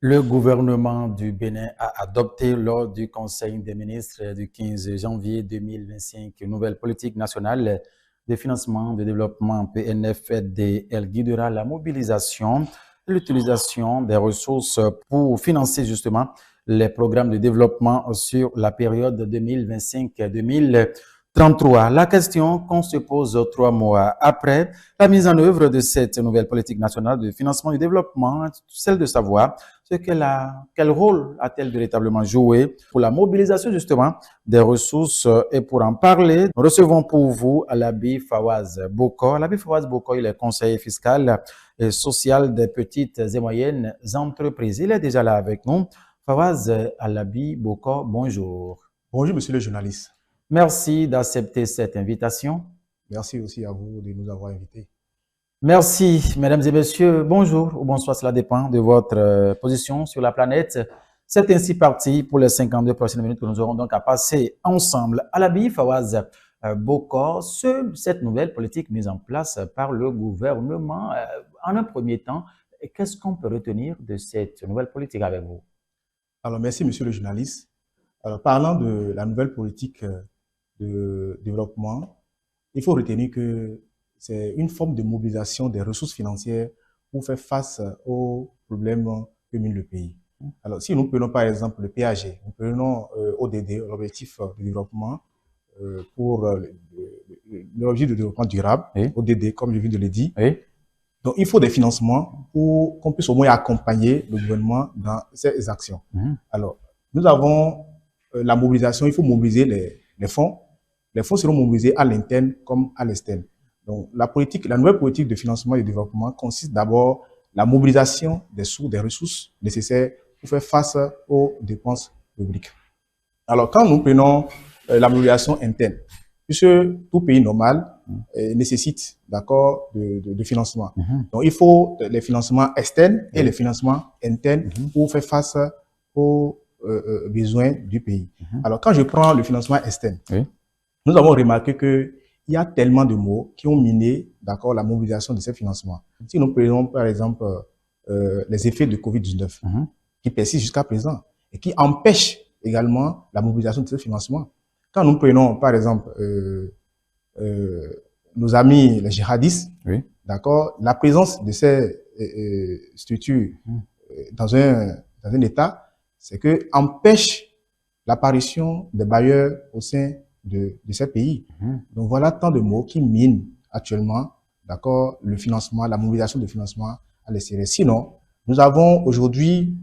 Le gouvernement du Bénin a adopté lors du Conseil des ministres du 15 janvier 2025 une nouvelle politique nationale de financement de développement PNFD. Elle guidera la mobilisation et l'utilisation des ressources pour financer justement les programmes de développement sur la période 2025-2033. La question qu'on se pose 3 mois après la mise en œuvre de cette nouvelle politique nationale de financement du développement, celle de savoir quel rôle a-t-elle véritablement joué pour la mobilisation justement des ressources. Et pour en parler, nous recevons pour vous Alabi Fawaz Boko. Alabi Fawaz Boko, il est conseiller fiscal et social des petites et moyennes entreprises. Il est déjà là avec nous. Fawaz Alabi Boko, bonjour. Bonjour, monsieur le journaliste. Merci d'accepter cette invitation. Merci aussi à vous de nous avoir invités. Merci, mesdames et messieurs. Bonjour ou bonsoir, cela dépend de votre position sur la planète. C'est ainsi parti pour les 52 prochaines minutes que nous aurons donc à passer ensemble. Alabi Fawaz Boko, cette nouvelle politique mise en place par le gouvernement, en un premier temps, qu'est-ce qu'on peut retenir de cette nouvelle politique avec vous? Alors, merci, monsieur le journaliste. Alors, parlant de la nouvelle politique de développement, il faut retenir que c'est une forme de mobilisation des ressources financières pour faire face aux problèmes que mène le pays. Alors, si nous prenons par exemple le PAG, nous prenons ODD, l'objectif de développement pour l'objectif de développement durable, oui. ODD, comme je viens de le dire. Oui. Donc, il faut des financements pour qu'on puisse au moins accompagner le gouvernement dans ces actions. Alors, nous avons la mobilisation, il faut mobiliser les fonds. Les fonds seront mobilisés à l'interne comme à l'externe. Donc, la nouvelle politique de financement et de développement consiste d'abord la mobilisation des ressources nécessaires pour faire face aux dépenses publiques. Alors, quand nous prenons la mobilisation interne, puisque tout pays normal nécessite, d'accord, de financement. Donc, il faut les financements externes et les financements internes pour faire face aux besoins du pays. Alors, quand je prends le financement externe, nous avons remarqué que il y a tellement de mots qui ont miné, d'accord, la mobilisation de ces financements. Si nous prenons, par exemple, les effets de Covid-19, qui persistent jusqu'à présent et qui empêchent également la mobilisation de ces financements. Quand nous prenons, par exemple, nos amis les djihadistes, d'accord, la présence de ces structures dans un État, c'est que empêche l'apparition des bailleurs au sein de ces pays. Donc voilà tant de mots qui minent actuellement, d'accord, le financement, la mobilisation de financement à l'extérieur. Sinon, nous avons aujourd'hui,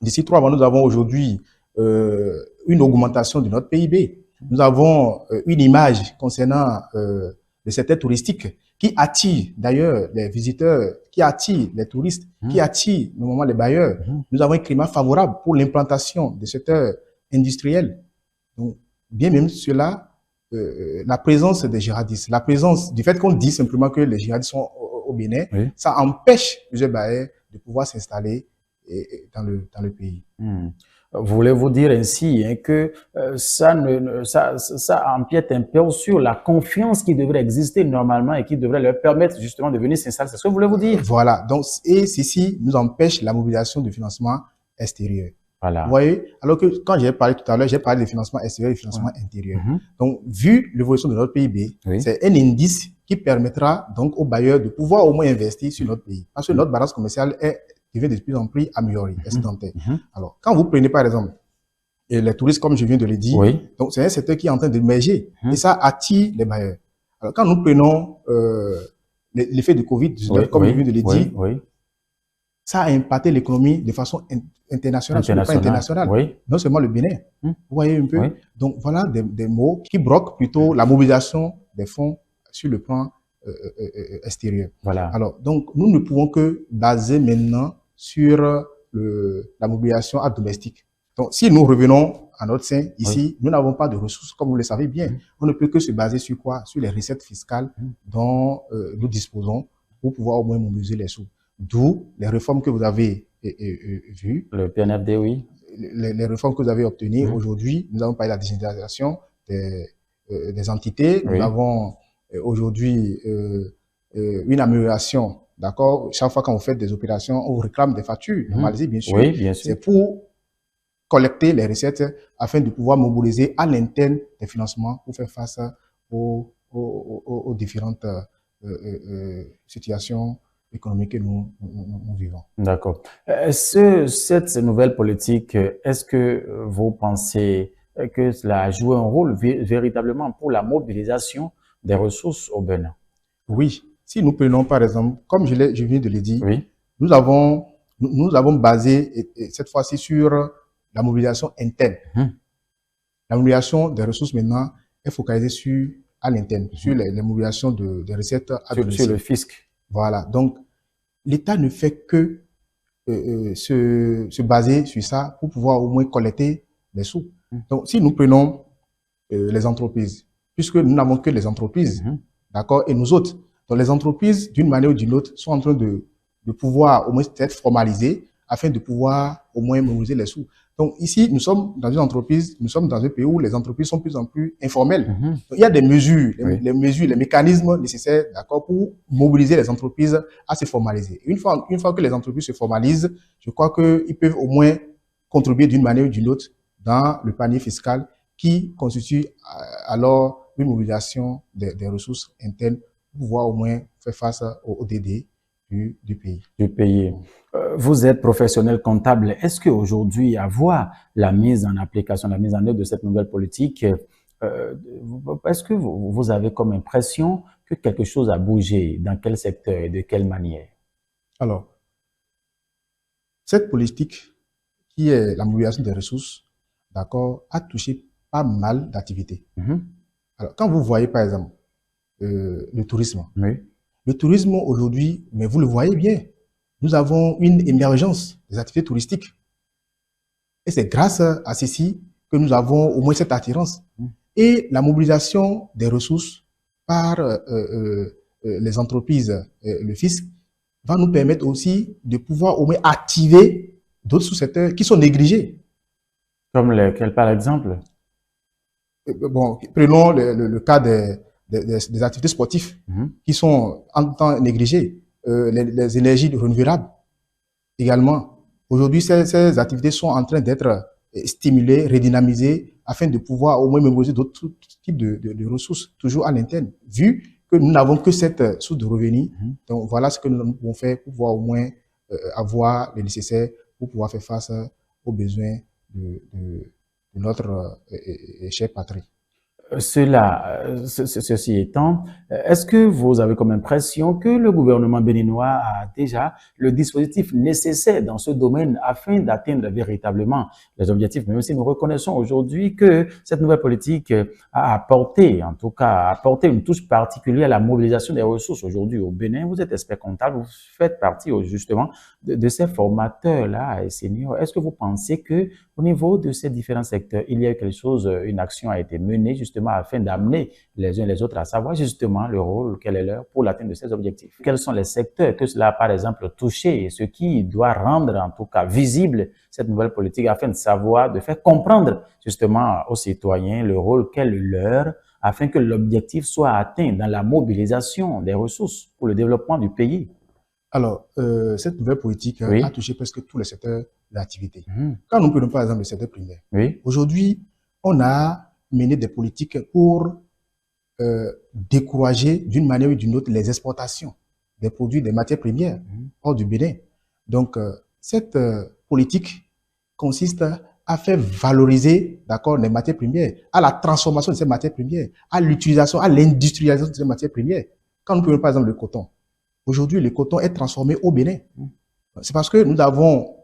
d'ici 3 mois, nous avons aujourd'hui une augmentation de notre PIB. Nous avons une image concernant le secteur touristique qui attire d'ailleurs les visiteurs, qui attire les touristes, qui attire normalement les bailleurs. Nous avons un climat favorable pour l'implantation des secteurs industriels. Donc, bien même cela, la présence des djihadistes, la présence du fait qu'on dit simplement que les djihadistes sont au Bénin, ça empêche plusieurs bailleurs de pouvoir s'installer dans le pays. Voulez-vous dire ainsi que ça empiète un peu sur la confiance qui devrait exister normalement et qui devrait leur permettre justement de venir s'installer? C'est ce que vous voulez vous dire? Voilà. Donc, et ceci nous empêche la mobilisation de financement extérieur. Voilà. Vous voyez? Alors que quand j'ai parlé tout à l'heure, j'ai parlé de financement extérieur et de financement intérieur. Donc, vu l'évolution de notre PIB, c'est un indice qui permettra donc aux bailleurs de pouvoir au moins investir sur notre pays. Parce que notre balance commerciale devient de plus en plus améliorée, excédentaire. Alors, quand vous prenez par exemple les touristes, comme je viens de le dire, donc c'est un secteur qui est en train d'émerger et ça attire les bailleurs. Alors, quand nous prenons l'effet de Covid-19, comme je viens de le dire, ça a impacté l'économie de façon internationale, sur le plan international, non seulement le Bénin. Vous voyez un peu? Donc, voilà des mots qui bloquent plutôt la mobilisation des fonds sur le plan extérieur. Voilà. Alors, donc, nous ne pouvons que baser maintenant sur la mobilisation domestique. Donc, si nous revenons à notre sein, ici, nous n'avons pas de ressources, comme vous le savez bien. On ne peut que se baser sur quoi? Sur les recettes fiscales dont nous disposons pour pouvoir au moins mobiliser les sous. D'où les réformes que vous avez vues. Le PNFD, oui. Les réformes que vous avez obtenues. Aujourd'hui, nous avons parlé de la décentralisation des entités. Nous avons aujourd'hui une amélioration d'accord, chaque fois quand vous faites des opérations, on vous réclame des factures normalisées, bien sûr. Oui, bien sûr. C'est pour collecter les recettes afin de pouvoir mobiliser à l'interne des financements pour faire face aux différentes situations économiques que nous vivons. D'accord. Cette nouvelle politique, est-ce que vous pensez que cela a joué un rôle véritablement pour la mobilisation des ressources au Bénin? Oui, si nous prenons par exemple, comme je viens de le dire, Oui. nous avons basé cette fois-ci sur la mobilisation interne. La mobilisation des ressources maintenant est focalisée à l'interne, sur les mobilisations des recettes à Sur le fisc. Voilà. Donc, l'État ne fait que se baser sur ça pour pouvoir au moins collecter des sous. Donc, si nous prenons les entreprises, puisque nous n'avons que les entreprises, d'accord, et nous autres, donc les entreprises, d'une manière ou d'une autre, sont en train de pouvoir au moins être formalisées afin de pouvoir au moins mobiliser les sous. Donc ici, nous sommes dans une entreprise, nous sommes dans un pays où les entreprises sont de plus en plus informelles. Donc, il y a des mesures, les mécanismes nécessaires, d'accord, pour mobiliser les entreprises à se formaliser. Une fois que les entreprises se formalisent, je crois qu'ils peuvent au moins contribuer d'une manière ou d'une autre dans le panier fiscal qui constitue alors une mobilisation des ressources internes pour pouvoir au moins faire face au DD du pays. Vous êtes professionnel comptable. Est-ce qu'aujourd'hui, à voir la mise en application, la mise en œuvre de cette nouvelle politique, est-ce que vous avez comme impression que quelque chose a bougé? Dans quel secteur et de quelle manière? Alors, cette politique qui est la mobilisation des ressources, d'accord, a touché pas mal d'activités. Alors, quand vous voyez par exemple le tourisme, le tourisme aujourd'hui, mais vous le voyez bien, nous avons une émergence des activités touristiques. Et c'est grâce à ceci que nous avons au moins cette attirance. Et la mobilisation des ressources par les entreprises, le fisc, va nous permettre aussi de pouvoir au moins activer d'autres sous-secteurs qui sont négligés. Comme lesquels, par exemple? Bon, prenons le cas des activités sportives qui sont en temps négligées. Les énergies renouvelables également. Aujourd'hui, ces activités sont en train d'être stimulées, redynamisées, afin de pouvoir au moins mobiliser d'autres types de ressources, toujours à l'interne, vu que nous n'avons que cette source de revenus. Donc, voilà ce que nous pouvons faire pour pouvoir au moins avoir le nécessaire pour pouvoir faire face aux besoins de notre chère patrie. Ceci étant, est-ce que vous avez comme impression que le gouvernement béninois a déjà le dispositif nécessaire dans ce domaine afin d'atteindre véritablement les objectifs? Même si nous reconnaissons aujourd'hui que cette nouvelle politique a apporté, en tout cas, a apporté une touche particulière à la mobilisation des ressources aujourd'hui au Bénin. Vous êtes expert comptable, vous faites partie justement de ces formateurs-là et seniors. Est-ce que vous pensez que au niveau de ces différents secteurs, il y a quelque chose, une action a été menée justement afin d'amener les uns les autres à savoir justement le rôle, quel est leur pour l'atteinte de ces objectifs? Quels sont les secteurs que cela a par exemple touché et ce qui doit rendre en tout cas visible cette nouvelle politique afin de savoir, de faire comprendre justement aux citoyens le rôle qu'est le leur afin que l'objectif soit atteint dans la mobilisation des ressources pour le développement du pays? Alors, cette nouvelle politique a touché presque tous les secteurs d'activité. Quand nous prenons par exemple le secteur primaire, aujourd'hui, on a mené des politiques pour décourager d'une manière ou d'une autre les exportations des produits, des matières premières hors du Bénin. Donc, cette politique consiste à faire valoriser, d'accord, les matières premières, à la transformation de ces matières premières, à l'utilisation, à l'industrialisation de ces matières premières. Quand nous prenons par exemple le coton, aujourd'hui, le coton est transformé au Bénin. C'est parce que nous avons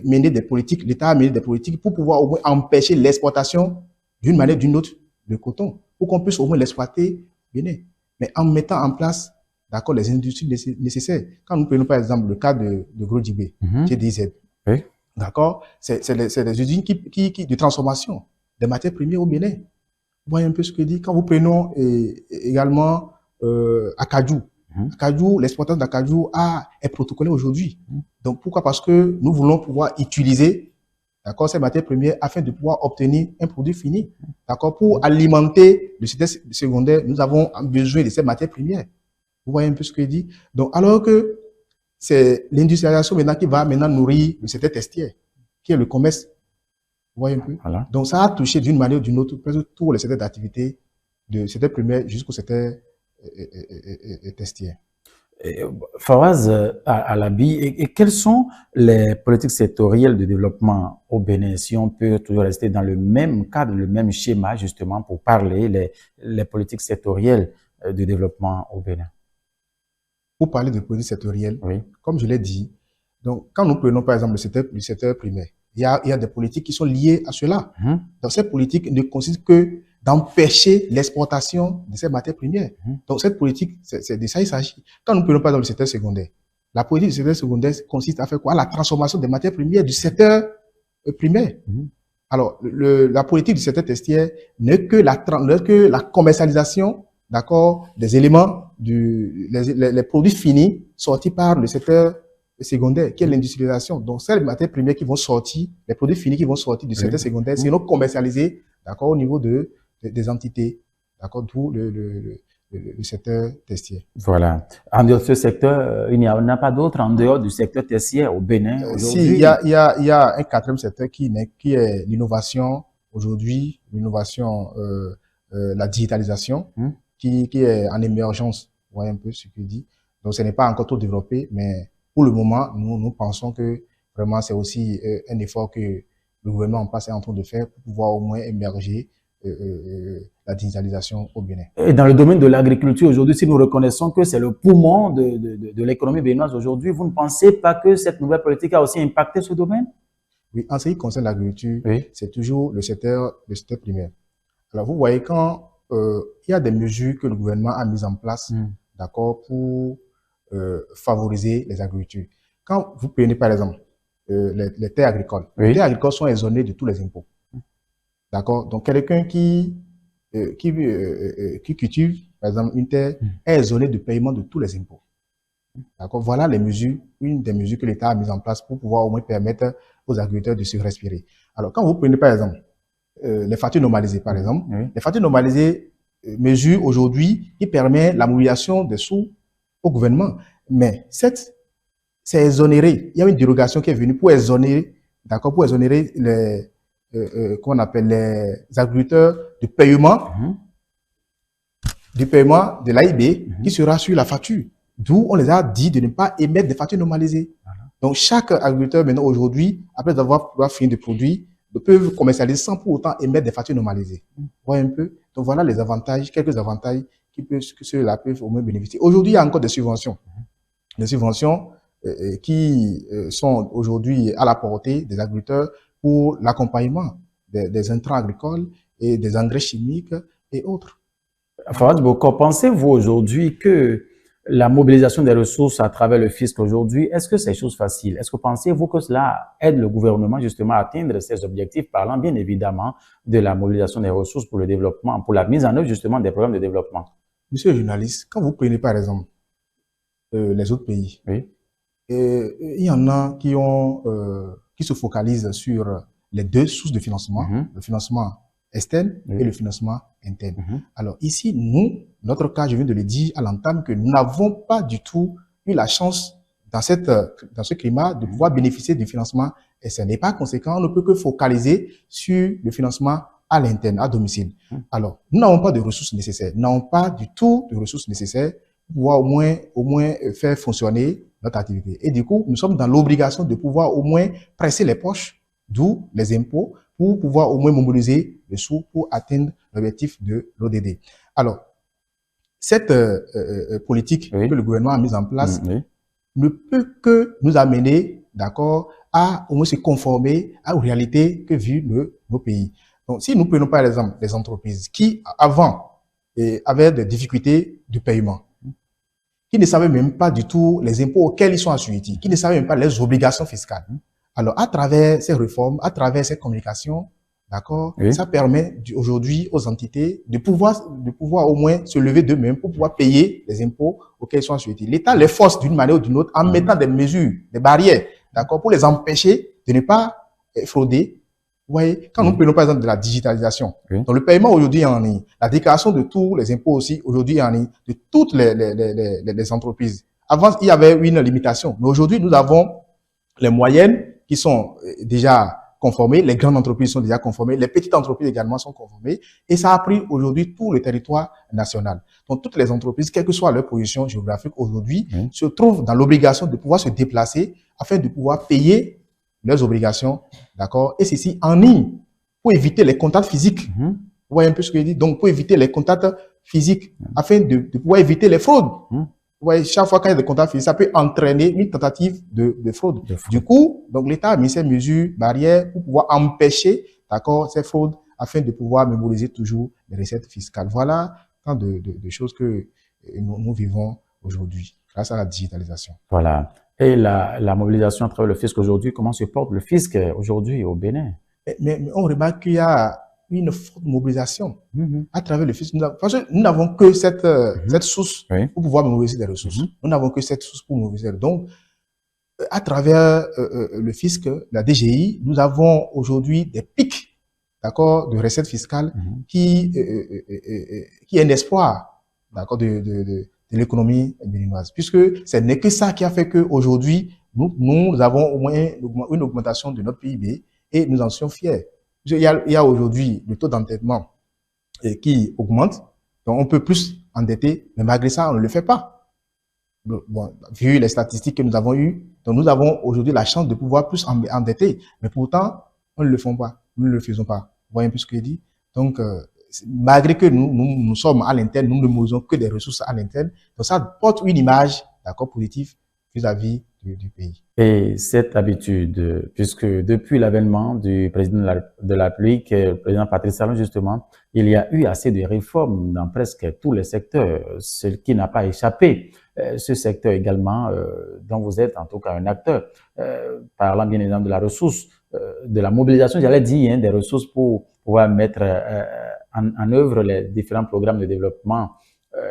mené des politiques, l'État a mené des politiques pour pouvoir au moins empêcher l'exportation d'une manière ou d'une autre de coton, pour qu'on puisse au moins l'exploiter au Bénin. Mais en mettant en place, d'accord, les industries nécessaires. Quand nous prenons par exemple le cas de Gros Djibé, GDZ, d'accord, c'est les usines de transformation des matières premières au Bénin. Vous voyez un peu ce que je dis. Quand vous prenons également Akadjou, l'exploitation d'Akadjou est protocolée aujourd'hui. Donc, pourquoi? Parce que nous voulons pouvoir utiliser, d'accord, ces matières premières afin de pouvoir obtenir un produit fini. D'accord, pour alimenter le secteur secondaire, nous avons besoin de ces matières premières. Vous voyez un peu ce que je dis? Donc, alors que c'est l'industrialisation maintenant qui va maintenant nourrir le secteur tertiaire, qui est le commerce. Vous voyez un peu? Voilà. Donc, ça a touché d'une manière ou d'une autre presque tous les secteurs d'activité, de secteur primaire jusqu'au secteur tertiaire. Fawaz Alabi, et quelles sont les politiques sectorielles de développement au Bénin, si on peut toujours rester dans le même cadre, le même schéma, justement, pour parler les politiques sectorielles de développement au Bénin? Pour parler de politiques sectorielles, Oui. comme je l'ai dit, donc, quand nous prenons par exemple le secteur primaire, il y a des politiques qui sont liées à cela. Donc, ces politiques ne consistent que d'empêcher l'exportation de ces matières premières. Donc, cette politique, c'est de ça il s'agit. Quand nous prenons par exemple le secteur secondaire, la politique du secteur secondaire consiste à faire quoi? À la transformation des matières premières du secteur primaire. Alors, la politique du secteur tertiaire n'est que la commercialisation, d'accord, des éléments, les produits finis sortis par le secteur secondaire, qui est l'industrialisation. Donc, c'est les matières premières qui vont sortir, les produits finis qui vont sortir du secteur secondaire, sinon commercialisés, d'accord, au niveau des entités, d'accord, d'où le secteur tertiaire. Voilà. En dehors de ce secteur, il n'y en a pas d'autre en dehors du secteur tertiaire au Bénin aujourd'hui? Si, il y a un quatrième secteur qui est l'innovation aujourd'hui, l'innovation, la digitalisation, qui est en émergence. Vous voyez un peu ce que je dis. Donc, ce n'est pas encore trop développé, mais pour le moment, nous pensons que vraiment c'est aussi un effort que le gouvernement en place est en train de faire pour pouvoir au moins émerger la digitalisation au Bénin. Et dans le domaine de l'agriculture aujourd'hui, si nous reconnaissons que c'est le poumon de l'économie béninoise aujourd'hui, vous ne pensez pas que cette nouvelle politique a aussi impacté ce domaine? Oui, en ce qui concerne l'agriculture, c'est toujours le secteur primaire. Alors, vous voyez, quand il y a des mesures que le gouvernement a mises en place, d'accord, pour favoriser les agricultures. Quand vous prenez par exemple les terres agricoles, les terres agricoles sont exonérées de tous les impôts. D'accord? Donc, quelqu'un qui cultive, par exemple, une terre est exonéré de paiement de tous les impôts. D'accord? Voilà les mesures, une des mesures que l'État a mises en place pour pouvoir au moins permettre aux agriculteurs de se respirer. Alors, quand vous prenez par exemple les factures normalisées, par exemple, les factures normalisées mesure aujourd'hui qui permet la mobilisation des sous au gouvernement. Mais c'est exonéré. Il y a une dérogation qui est venue pour exonérer, d'accord, pour exonérer qu'on appelle les agriculteurs du paiement de l'AIB qui sera sur la facture. D'où on les a dit de ne pas émettre des factures normalisées. Donc, chaque agriculteur maintenant aujourd'hui, après avoir fini de produire, peut commercialiser sans pour autant émettre des factures normalisées. Vous voyez un peu? Donc, voilà les avantages, quelques avantages que ceux-là peuvent au moins bénéficier. Aujourd'hui, il y a encore des subventions. Des subventions qui sont aujourd'hui à la portée des agriculteurs pour l'accompagnement des intrants agricoles et des engrais chimiques et autres. Fawaz Boko, pensez-vous aujourd'hui que la mobilisation des ressources à travers le fisc aujourd'hui, est-ce que c'est chose facile? Est-ce que pensez-vous que cela aide le gouvernement justement à atteindre ses objectifs, parlant bien évidemment de la mobilisation des ressources pour le développement, pour la mise en œuvre justement des programmes de développement? Monsieur le journaliste, quand vous prenez par exemple les autres pays, il y en a qui se focalisent sur les deux sources de financement, le financement externe et le financement interne. Alors ici, notre cas, je viens de le dire à l'entame, que nous n'avons pas du tout eu la chance dans ce climat de pouvoir bénéficier du financement externe. Et par conséquent, on ne peut que focaliser sur le financement à l'interne, à domicile. Alors, nous n'avons pas de ressources nécessaires, nous n'avons pas du tout de ressources nécessaires pour pouvoir au moins faire fonctionner notre activité. Et du coup, nous sommes dans l'obligation de pouvoir au moins presser les poches, d'où les impôts, pour pouvoir au moins mobiliser les sous pour atteindre l'objectif de l'ODD. Alors, cette politique que le gouvernement a mise en place ne peut que nous amener, d'accord, à au moins se conformer aux réalités que vivent nos pays. Donc, si nous prenons par exemple les entreprises qui, avant, avaient des difficultés de paiement, qui ne savaient même pas du tout les impôts auxquels ils sont assujettis, qui ne savaient même pas les obligations fiscales. Alors, à travers ces réformes, à travers ces communications, d'accord, ça permet aujourd'hui aux entités de pouvoir au moins se lever d'eux-mêmes pour pouvoir payer les impôts auxquels ils sont assujettis. L'État les force d'une manière ou d'une autre en mettant des mesures, des barrières, d'accord, pour les empêcher de ne pas frauder. Vous voyez, quand nous prenons par exemple de la digitalisation, donc le paiement aujourd'hui est en ligne, la déclaration de tous les impôts aussi aujourd'hui est en ligne, de toutes les entreprises Avant, il y avait une limitation. Mais aujourd'hui, nous avons les moyennes qui sont déjà conformées, les grandes entreprises sont déjà conformées, les petites entreprises également sont conformées, et ça a pris aujourd'hui tout le territoire national. Donc, toutes les entreprises, quelle que soit leur position géographique aujourd'hui, se trouvent dans l'obligation de pouvoir se déplacer afin de pouvoir payer leurs obligations, d'accord, et ceci en ligne, pour éviter les contacts physiques. Vous voyez un peu ce que je dis? Donc, pour éviter les contacts physiques, afin de pouvoir éviter les fraudes. Vous voyez, chaque fois qu'il y a des contacts physiques, ça peut entraîner une tentative de fraude. Du coup, donc l'État a mis ces mesures barrières pour pouvoir empêcher, d'accord, ces fraudes, afin de pouvoir mémoriser toujours les recettes fiscales. Voilà tant de choses que nous vivons aujourd'hui, grâce à la digitalisation. Voilà. Et la mobilisation à travers le fisc aujourd'hui, comment se porte le fisc aujourd'hui au Bénin? Mais on remarque qu'il y a une forte mobilisation à travers le fisc. Parce que nous n'avons que cette source pour pouvoir mobiliser des ressources. Nous n'avons que cette source pour mobiliser. Donc, à travers le fisc, la DGI, nous avons aujourd'hui des pics, d'accord, de recettes fiscales qui est un espoir, d'accord, de l'économie béninoise. Puisque ce n'est que ça qui a fait qu'aujourd'hui, nous avons au moins une augmentation de notre PIB et nous en sommes fiers. Il y a aujourd'hui le taux d'endettement qui augmente, donc on peut plus endetter, mais malgré ça, on ne le fait pas. Bon, vu les statistiques que nous avons eues, donc nous avons aujourd'hui la chance de pouvoir plus endetter, mais pourtant, on ne le fait pas, nous ne le faisons pas. Vous voyez un peu ce que je dis? Donc, malgré que nous sommes à l'interne, nous ne mobilisons que des ressources à l'interne, donc ça porte une image, d'accord, positive vis-à-vis du pays. Et cette habitude, puisque depuis l'avènement du président de la République, le président Patrice Talon, justement, il y a eu assez de réformes dans presque tous les secteurs, ce qui n'a pas échappé. Ce secteur également, dont vous êtes en tout cas un acteur, parlant bien évidemment de la ressource, de la mobilisation, j'allais dire, des ressources pour pouvoir mettre en œuvre les différents programmes de développement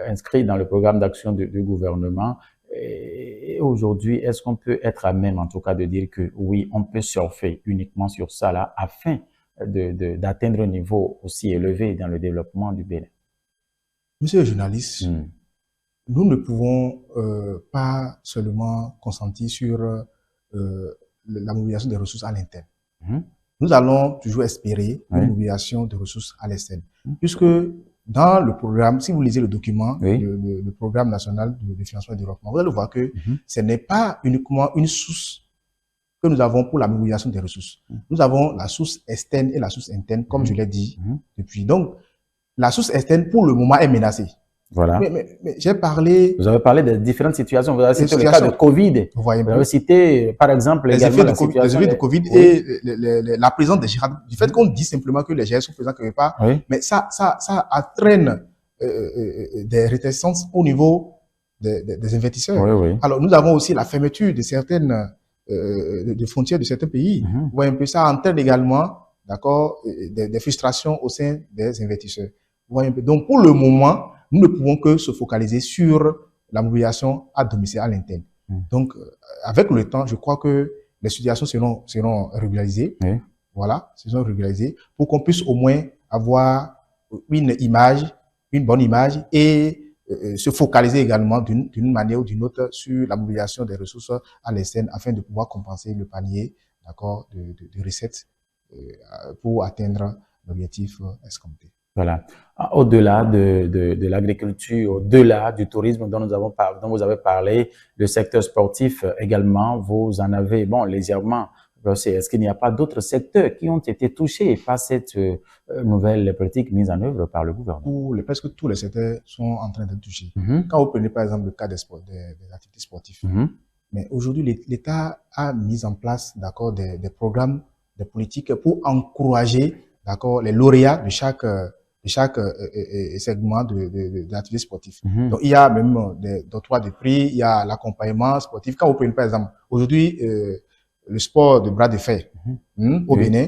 inscrits dans le programme d'action du gouvernement. Et aujourd'hui, est-ce qu'on peut être à même, en tout cas, de dire que oui, on peut surfer uniquement sur ça là, afin d'atteindre un niveau aussi élevé dans le développement du Bénin? Monsieur le journaliste, nous ne pouvons pas seulement consentir sur la mobilisation des ressources à l'interne. Nous allons toujours espérer une mobilisation de ressources à l'externe, puisque dans le programme, si vous lisez le document, le programme national de financement et de développement, vous allez voir que ce n'est pas uniquement une source que nous avons pour la mobilisation des ressources. Nous avons la source externe et la source interne, comme je l'ai dit depuis. Donc, la source externe, pour le moment, est menacée. Voilà. Mais j'ai parlé... Vous avez parlé de différentes situations. Vous avez cité le cas de Covid. Vous voyez, vous avez cité, par exemple, les également effets de Covid et la présence des GIRAD. Du fait qu'on dit simplement que les GIRAD sont présents quelque part, mais ça entraîne des réticences au niveau des investisseurs. Alors, nous avons aussi la fermeture de certaines de frontières de certains pays. Vous voyez un peu, ça entraîne également, d'accord, des frustrations au sein des investisseurs. Vous voyez un peu. Donc, pour le moment, nous ne pouvons que se focaliser sur la mobilisation à domicile, à l'interne. Donc, avec le temps, je crois que les situations seront régularisées. Voilà, seront régularisées pour qu'on puisse au moins avoir une bonne image et se focaliser également d'une manière ou d'une autre sur la mobilisation des ressources à l'externe afin de pouvoir compenser le panier, d'accord, de recettes pour atteindre l'objectif escompté. Voilà. Au-delà de l'agriculture, au-delà du tourisme dont vous avez parlé, le secteur sportif également, vous en avez, bon, légèrement. Est-ce qu'il n'y a pas d'autres secteurs qui ont été touchés par cette nouvelle politique mise en œuvre par le gouvernement? Presque tous les secteurs sont en train d'être touchés. Quand vous prenez par exemple le cas des activités sportives, mais aujourd'hui l'État a mis en place, d'accord, des programmes, des politiques pour encourager, d'accord, les lauréats de chaque segment de l'activité sportive. Donc, il y a même des octrois de prix, il y a l'accompagnement sportif. Quand vous prenez par exemple, aujourd'hui, le sport de bras de fer au Bénin,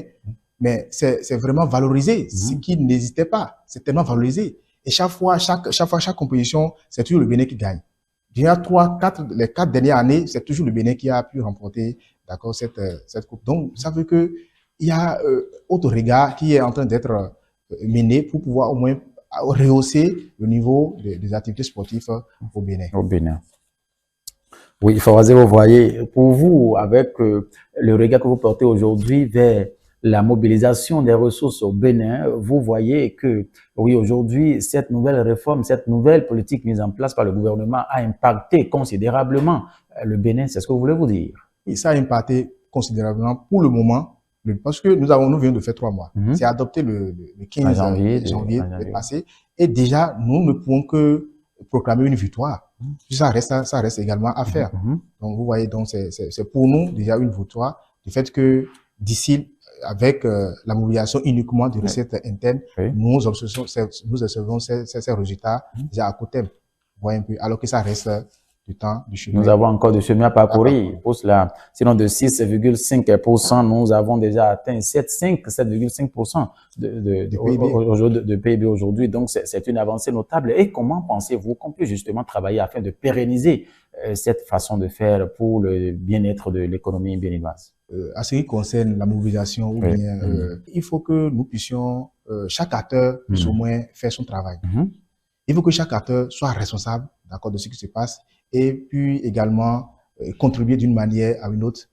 mais c'est vraiment valorisé, ce qui n'hésitait pas. C'est tellement valorisé. Et chaque fois, chaque compétition, c'est toujours le Bénin qui gagne. Il y a les 4 dernières années, c'est toujours le Bénin qui a pu remporter, d'accord, cette coupe. Donc, ça veut que il y a autre regard qui est en train d'être mené pour pouvoir au moins rehausser le niveau des activités sportives au Bénin. Au Bénin. Oui, Fawazé, vous voyez, pour vous, avec le regard que vous portez aujourd'hui vers la mobilisation des ressources au Bénin, vous voyez que, oui, aujourd'hui, cette nouvelle réforme, cette nouvelle politique mise en place par le gouvernement a impacté considérablement le Bénin, c'est ce que vous voulez vous dire? Et ça a impacté considérablement pour le moment, parce que nous venons de faire 3 mois. C'est adopté le 15 janvier passé. Et déjà, nous ne pouvons que proclamer une victoire. Ça reste également à faire. Donc, vous voyez, donc c'est pour nous déjà une victoire du fait que d'ici, avec la mobilisation uniquement de recettes internes, nous observons ces résultats déjà à court terme. Vous voyez un peu, alors que ça reste du temps du chemin. Nous avons encore du chemin à parcourir. Pour cela, sinon de 6,5%, nous avons déjà atteint 7,5% de PIB aujourd'hui. Donc, c'est une avancée notable. Et comment pensez-vous qu'on peut justement travailler afin de pérenniser cette façon de faire pour le bien-être de l'économie béninoise? À ce qui concerne la mobilisation, ou bien, il faut que nous puissions, chaque acteur puisse au moins faire son travail. Il faut que chaque acteur soit responsable, d'accord, de ce qui se passe, et puis également contribuer d'une manière à une autre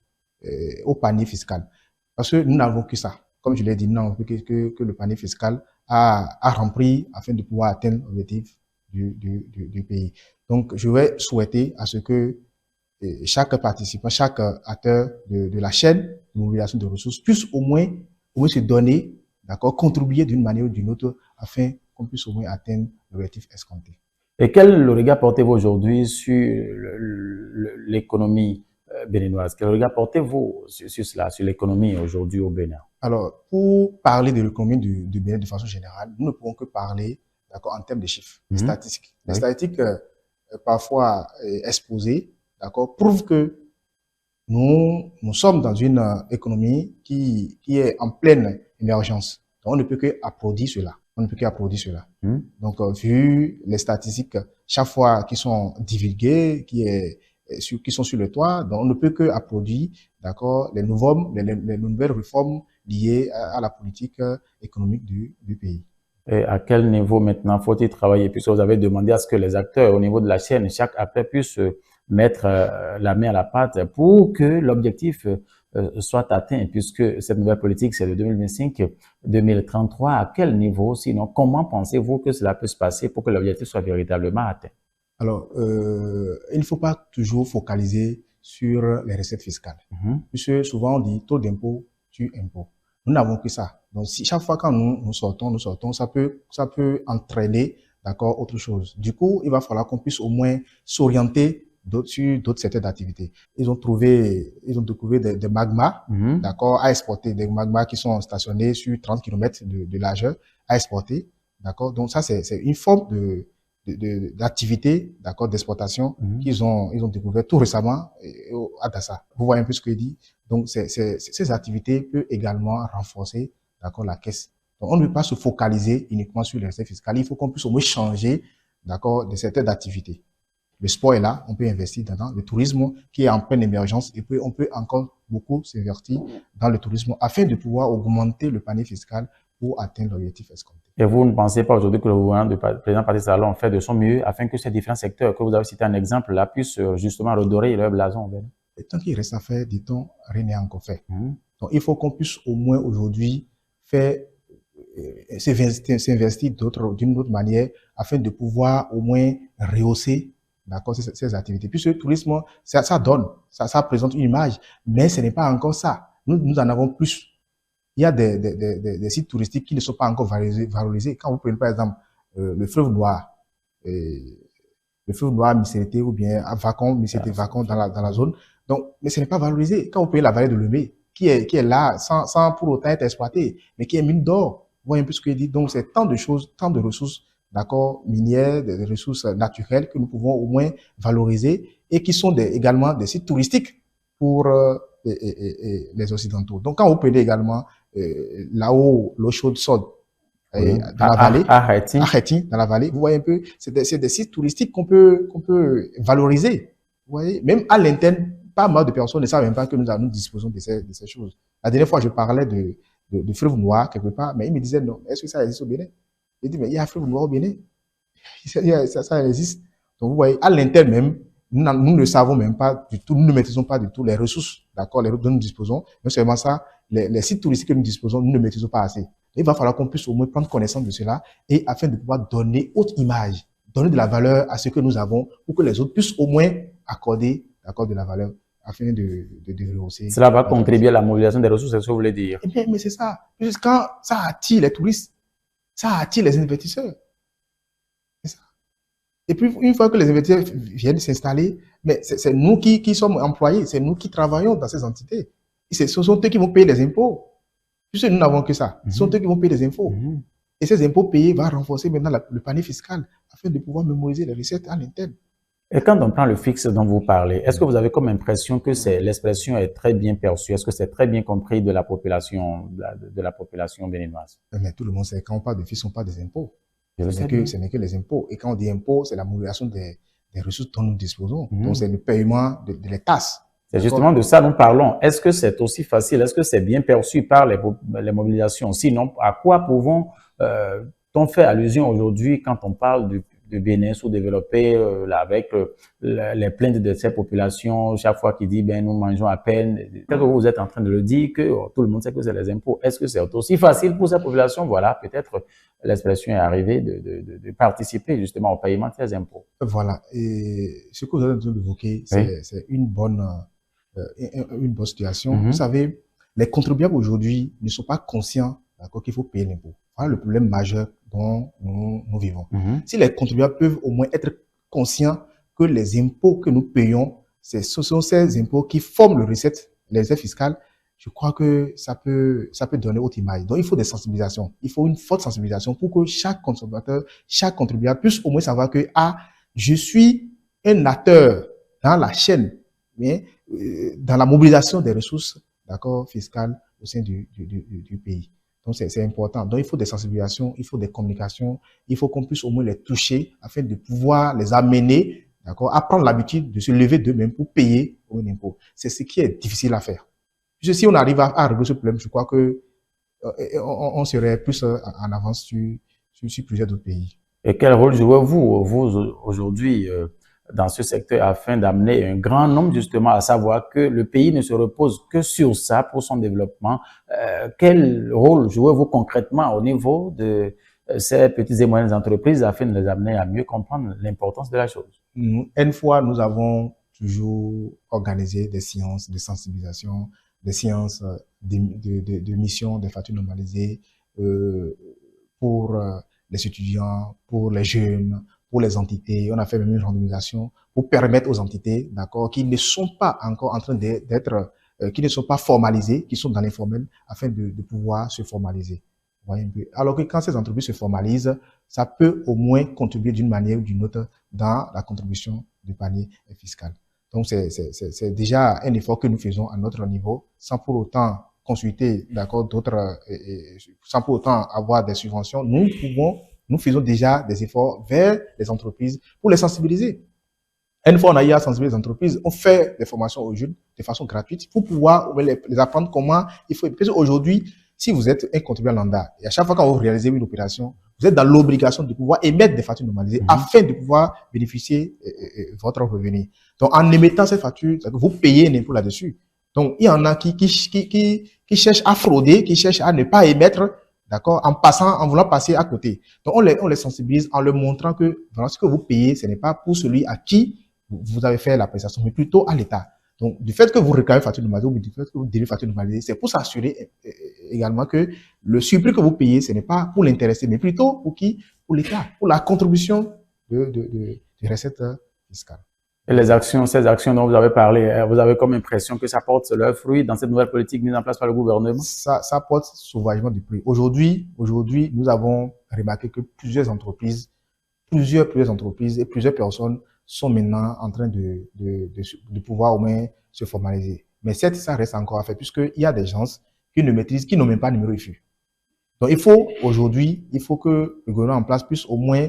au panier fiscal. Parce que nous n'avons que ça. Comme je l'ai dit, nous n'avons que le panier fiscal à remplir afin de pouvoir atteindre l'objectif du pays. Donc, je vais souhaiter à ce que chaque participant, chaque acteur de la chaîne de mobilisation de ressources puisse au moins se donner, d'accord, contribuer d'une manière ou d'une autre afin qu'on puisse au moins atteindre l'objectif escompté. Et quel regard portez-vous aujourd'hui sur l'économie béninoise? Quel regard portez-vous sur cela, sur l'économie aujourd'hui au Bénin? Alors, pour parler de l'économie du Bénin de façon générale, nous ne pouvons que parler, d'accord, en termes de chiffres, de statistiques. Les statistiques parfois exposées, d'accord, prouvent que nous sommes dans une économie qui est en pleine émergence. Donc, on ne peut que applaudir cela. On ne peut qu'applaudir cela. Donc, vu les statistiques, chaque fois qui sont divulguées, qui sont sur le toit, donc on ne peut que applaudir, d'accord, les nouvelles réformes liées à la politique économique du pays. Et à quel niveau maintenant faut-il travailler? Puisque vous avez demandé à ce que les acteurs au niveau de la chaîne, chaque acteur puisse mettre la main à la pâte pour que l'objectif soit atteint, puisque cette nouvelle politique, c'est de 2025-2033. À quel niveau, sinon, comment pensez-vous que cela peut se passer pour que l'objectif soit véritablement atteint? Alors, il ne faut pas toujours focaliser sur les recettes fiscales, puisque souvent on dit taux d'impôt tue impôt. Nous n'avons que ça. Donc, si chaque fois quand nous sortons, ça peut entraîner, d'accord, autre chose. Du coup, il va falloir qu'on puisse au moins s'orienter sur d'autres secteurs d'activité. Ils ont découvert des magmas, d'accord, à exporter, des magmas qui sont stationnés sur 30 km de largeur, à exporter, d'accord. Donc ça, c'est une forme d'activité, d'accord, d'exportation qu'ils ont découvert tout récemment à Dassa. Vous voyez un peu ce que je dis. Donc ces activités peuvent également renforcer, d'accord, la caisse. Donc on ne peut pas se focaliser uniquement sur les recettes fiscales. Il faut qu'on puisse au moins changer, d'accord, de secteurs d'activité. Le sport est là, on peut investir dedans. Le tourisme qui est en pleine émergence, et puis on peut encore beaucoup s'investir dans le tourisme afin de pouvoir augmenter le panier fiscal pour atteindre l'objectif escompté. Et vous ne pensez pas aujourd'hui que le gouvernement du président Patrice Talon fait de son mieux afin que ces différents secteurs que vous avez cité un exemple là puissent justement redorer leur blason? Et tant qu'il reste à faire, dit-on, rien n'est encore fait. Donc il faut qu'on puisse au moins aujourd'hui faire s'investir d'une autre manière afin de pouvoir au moins rehausser, d'accord, ces activités. Puisque le tourisme, ça donne, ça présente une image, mais ce n'est pas encore ça. Nous en avons plus. Il y a des sites touristiques qui ne sont pas encore valorisés. Quand vous prenez par exemple le fleuve Noir, Missété ou bien Missété Vacon dans la zone. Donc, mais ce n'est pas valorisé. Quand vous prenez la vallée de Lemay, qui est là sans pour autant être exploitée, mais qui est mine d'or. Vous voyez un peu ce que je dis. Donc, c'est tant de choses, tant de ressources, d'accord, minières, des ressources naturelles que nous pouvons au moins valoriser et qui sont également des sites touristiques pour les Occidentaux. Donc, quand vous prenez également là-haut, l'eau chaude Sode, dans la vallée, à Haïti, dans la vallée, vous voyez un peu, c'est des sites touristiques qu'on peut valoriser. Vous voyez, même à l'interne, pas mal de personnes ne savent même pas que nous disposons de ces choses. La dernière fois, je parlais de fleuve noir quelque part, mais ils me disaient non, est-ce que ça existe au Bénin? J'ai dit, mais il y a un fleuve noir au Bénin. Ça existe. Donc, vous voyez, à l'interne même, nous ne savons même pas du tout, nous ne maîtrisons pas du tout les ressources, d'accord, les dont nous disposons. Non seulement ça, les sites touristiques que nous disposons, nous ne maîtrisons pas assez. Il va falloir qu'on puisse au moins prendre connaissance de cela et afin de pouvoir donner haute image, donner de la valeur à ce que nous avons pour que les autres puissent au moins accorder, d'accord, de la valeur afin de rehausser. Cela va contribuer à la mobilisation des ressources, c'est ce que vous voulez dire. Eh bien, mais c'est ça. Parce que quand ça attire les touristes, ça attire les investisseurs. C'est ça. Et puis, une fois que les investisseurs viennent s'installer, mais c'est nous qui sommes employés, c'est nous qui travaillons dans ces entités. Ce sont eux qui vont payer les impôts. Puisque nous n'avons que ça. Ce sont eux qui vont payer les impôts. Et ces impôts payés vont renforcer maintenant le panier fiscal afin de pouvoir mémoriser les recettes à l'interne. Et quand on prend le fixe dont vous parlez, est-ce que vous avez comme impression que l'expression est très bien perçue? Est-ce que c'est très bien compris de la population béninoise? Mais tout le monde sait, quand on parle de fixe, on parle des impôts. Ce n'est que les impôts. Et quand on dit impôts, c'est la mobilisation des ressources dont nous disposons. Donc, c'est le paiement de les tasses. C'est justement de ça dont nous parlons. Est-ce que c'est aussi facile? Est-ce que c'est bien perçu par les mobilisations? Sinon, à quoi pouvons-on faire allusion aujourd'hui quand on parle de Bénin sous-développé avec les plaintes de ces populations chaque fois qu'ils disent ben nous mangeons à peine. Quand vous êtes en train de le dire que tout le monde sait que c'est les impôts. Est-ce que c'est aussi facile pour ces populations? Voilà, peut-être l'expression est arrivée de participer justement au paiement de ces impôts. Voilà. Et ce que vous avez évoqué, c'est une bonne situation. Vous savez, les contribuables aujourd'hui ne sont pas conscients qu'il faut payer l'impôt. Voilà le problème majeur dont nous vivons. Si les contribuables peuvent au moins être conscients que les impôts que nous payons, ce sont ces impôts qui forment les recettes fiscales, je crois que ça peut donner autre image. Donc, il faut des sensibilisations. Il faut une forte sensibilisation pour que chaque consommateur, chaque contribuable puisse au moins savoir que, je suis un acteur dans la chaîne, mais dans la mobilisation des ressources, d'accord, fiscales au sein du pays. Donc, c'est important. Donc, il faut des sensibilisations, il faut des communications, il faut qu'on puisse au moins les toucher afin de pouvoir les amener, d'accord, à prendre l'habitude de se lever d'eux-mêmes pour payer un impôt. C'est ce qui est difficile à faire. Puisque si on arrive à régler ce problème, je crois que on serait plus en avance sur plusieurs autres pays. Et quel rôle jouez-vous, aujourd'hui, dans ce secteur afin d'amener un grand nombre justement à savoir que le pays ne se repose que sur ça pour son développement? Quel rôle jouez-vous concrètement au niveau de ces petites et moyennes entreprises afin de les amener à mieux comprendre l'importance de la chose? Une fois, nous avons toujours organisé des séances de sensibilisation, des séances de mission des factures normalisées pour les étudiants, pour les jeunes, pour les entités. On a fait même une randomisation pour permettre aux entités, d'accord, qui ne sont pas encore en train d'être, qui ne sont pas formalisées, qui sont dans l'informel, afin de pouvoir se formaliser. Vous voyez un peu. Alors que quand ces entreprises se formalisent, ça peut au moins contribuer d'une manière ou d'une autre dans la contribution du panier fiscal. Donc, c'est déjà un effort que nous faisons à notre niveau, sans pour autant consulter, d'accord, d'autres, sans pour autant avoir des subventions. Nous faisons déjà des efforts vers les entreprises pour les sensibiliser. Une fois on a eu à sensibiliser les entreprises, on fait des formations aux jeunes de façon gratuite pour pouvoir les apprendre comment il faut. Parce qu'aujourd'hui, si vous êtes un contribuable lambda, et à chaque fois quand vous réalisez une opération, vous êtes dans l'obligation de pouvoir émettre des factures normalisées afin de pouvoir bénéficier votre revenu. Donc, en émettant ces factures, vous payez un impôt là-dessus. Donc, il y en a qui cherchent à frauder, qui cherchent à ne pas émettre, d'accord, en voulant passer à côté. Donc, on les sensibilise en leur montrant que voilà, ce que vous payez, ce n'est pas pour celui à qui vous avez fait la prestation, mais plutôt à l'État. Donc, du fait que vous réclamez facture normalisée ou du fait que vous délivez facture normalisée, c'est pour s'assurer également que le surplus que vous payez, ce n'est pas pour l'intéressé, mais plutôt pour qui? Pour l'État, pour la contribution de recettes fiscales. Et ces actions dont vous avez parlé, vous avez comme impression que ça porte leurs fruits dans cette nouvelle politique mise en place par le gouvernement? Ça porte sauvagement du fruit. Aujourd'hui, nous avons remarqué que plusieurs entreprises et plusieurs personnes sont maintenant en train de pouvoir au moins se formaliser. Mais certes, ça reste encore à faire puisqu'il y a des gens qui ne maîtrisent, qui n'ont même pas de numéro IFU. Donc, il faut que le gouvernement en place puisse au moins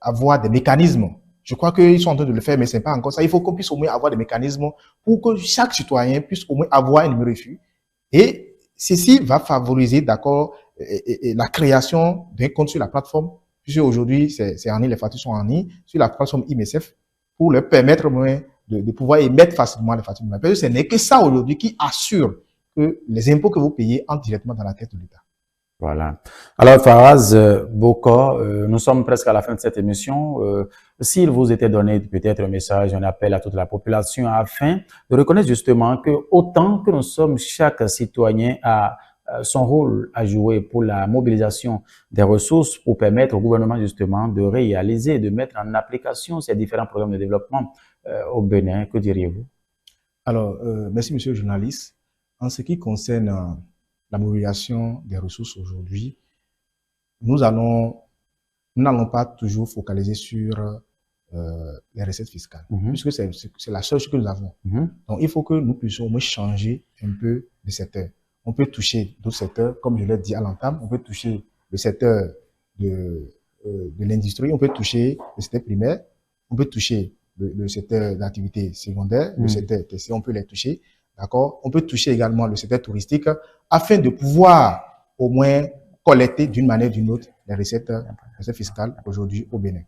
avoir des mécanismes. Je crois qu'ils sont en train de le faire, mais c'est pas encore ça. Il faut qu'on puisse au moins avoir des mécanismes pour que chaque citoyen puisse au moins avoir un numéro IFU. Et ceci va favoriser, d'accord, la création d'un compte sur la plateforme. Puisque aujourd'hui, c'est en ligne, les factures sont en ligne, sur la plateforme IMSF. pour leur permettre de pouvoir émettre facilement les factures. Parce que ce n'est que ça aujourd'hui qui assure que les impôts que vous payez entrent directement dans la caisse de l'État. Voilà. Alors, Faraz Boko, nous sommes presque à la fin de cette émission. S'il vous était donné peut-être un message, un appel à toute la population afin de reconnaître justement que autant que nous sommes, chaque citoyen a son rôle à jouer pour la mobilisation des ressources pour permettre au gouvernement justement de réaliser, de mettre en application ces différents programmes de développement au Bénin. Que diriez-vous? Alors, merci monsieur le journaliste. En ce qui concerne la mobilisation des ressources aujourd'hui, nous n'allons pas toujours focaliser sur les recettes fiscales, puisque c'est la seule chose que nous avons. Donc, il faut que nous puissions au moins changer un peu de secteur. On peut toucher d'autres secteurs, comme je l'ai dit à l'entame, on peut toucher le secteur de l'industrie, on peut toucher le secteur primaire, on peut toucher le secteur d'activité secondaire, le secteur tertiaire, on peut les toucher. D'accord? On peut toucher également le secteur touristique afin de pouvoir au moins collecter d'une manière ou d'une autre les recettes fiscales aujourd'hui au Bénin.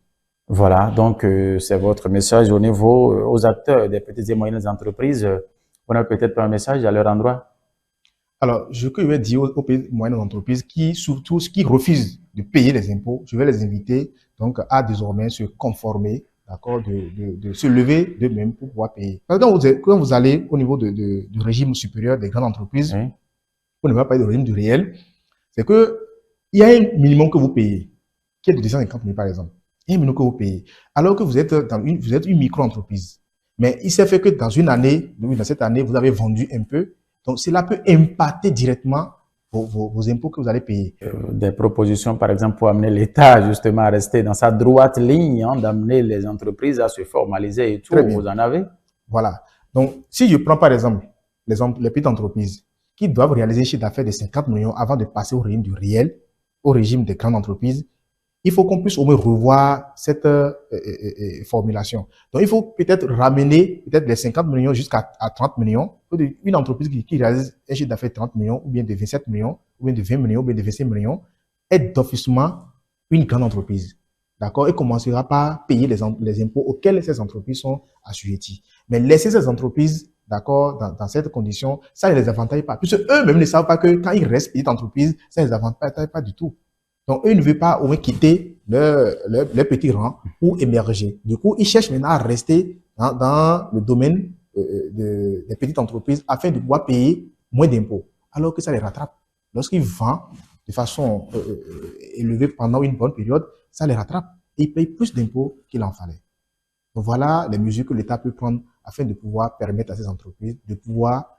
Voilà, donc c'est votre message au niveau aux acteurs des petites et moyennes entreprises. On a peut-être un message à leur endroit? Alors, ce que je vais dire aux petites et moyennes entreprises qui refusent de payer les impôts, je vais les inviter donc à désormais se conformer, d'accord, de se lever d'eux-mêmes pour pouvoir payer. Parce que quand vous allez au niveau du régime supérieur des grandes entreprises, on ne va pas parler du régime du réel, c'est que il y a un minimum que vous payez, qui est de 250 000 par exemple. Il y a un minimum que vous payez, alors que vous êtes une micro-entreprise. Mais il s'est fait que dans cette année, vous avez vendu un peu, donc cela peut impacter directement vos impôts que vous allez payer. Des propositions, par exemple, pour amener l'État justement à rester dans sa droite ligne, hein, d'amener les entreprises à se formaliser et tout, vous en avez? Voilà. Donc, si je prends par exemple les petites entreprises qui doivent réaliser un chiffre d'affaires de 50 millions avant de passer au régime du réel, au régime des grandes entreprises, il faut qu'on puisse au moins revoir cette formulation. Donc, il faut peut-être ramener les 50 millions jusqu'à 30 millions. Une entreprise qui réalise un chiffre d'affaires de 30 millions, ou bien de 27 millions, ou bien de 20 millions, ou bien de 25 millions, est d'officiellement une grande entreprise. D'accord? Et commencera par payer les impôts auxquels ces entreprises sont assujetties. Mais laisser ces entreprises, d'accord, dans cette condition, ça ne les avantage pas. Puisque eux-mêmes ne savent pas que quand ils restent petites entreprises, ça ne les avantage pas du tout. Donc, eux ne veulent pas au moins quitter leur petit rang pour émerger. Du coup, ils cherchent maintenant à rester dans le domaine des petites entreprises afin de pouvoir payer moins d'impôts, alors que ça les rattrape. Lorsqu'ils vendent de façon élevée pendant une bonne période, ça les rattrape et ils payent plus d'impôts qu'il en fallait. Donc, voilà les mesures que l'État peut prendre afin de pouvoir permettre à ces entreprises de pouvoir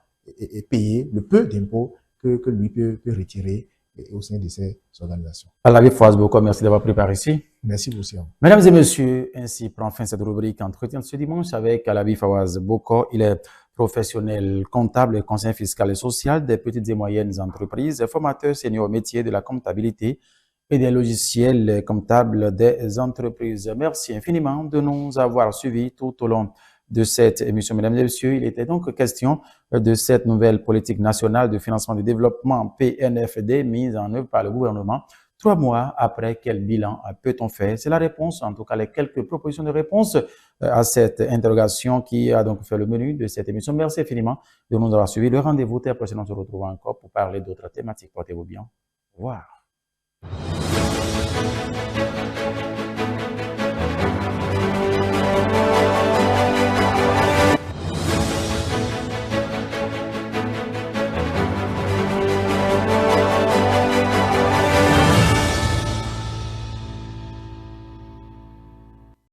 payer le peu d'impôts que lui peut retirer au sein de ces organisations. Alavi Fawaz Boko, merci d'avoir pris part ici. Merci aussi. Mesdames et messieurs, ainsi prend fin cette rubrique Entretien de ce dimanche avec Alavi Fawaz Boko. Il est professionnel comptable et conseiller fiscal et social des petites et moyennes entreprises, formateur senior au métier de la comptabilité et des logiciels comptables des entreprises. Merci infiniment de nous avoir suivis tout au long de cette émission. Mesdames et messieurs, il était donc question de cette nouvelle politique nationale de financement du développement PNFD mise en œuvre par le gouvernement. 3 mois après, quel bilan peut-on faire? C'est la réponse, en tout cas les quelques propositions de réponse à cette interrogation qui a donc fait le menu de cette émission. Merci infiniment de nous avoir suivis. Le rendez-vous très prochainement, on se retrouve encore pour parler d'autres thématiques. Portez-vous bien. Au revoir.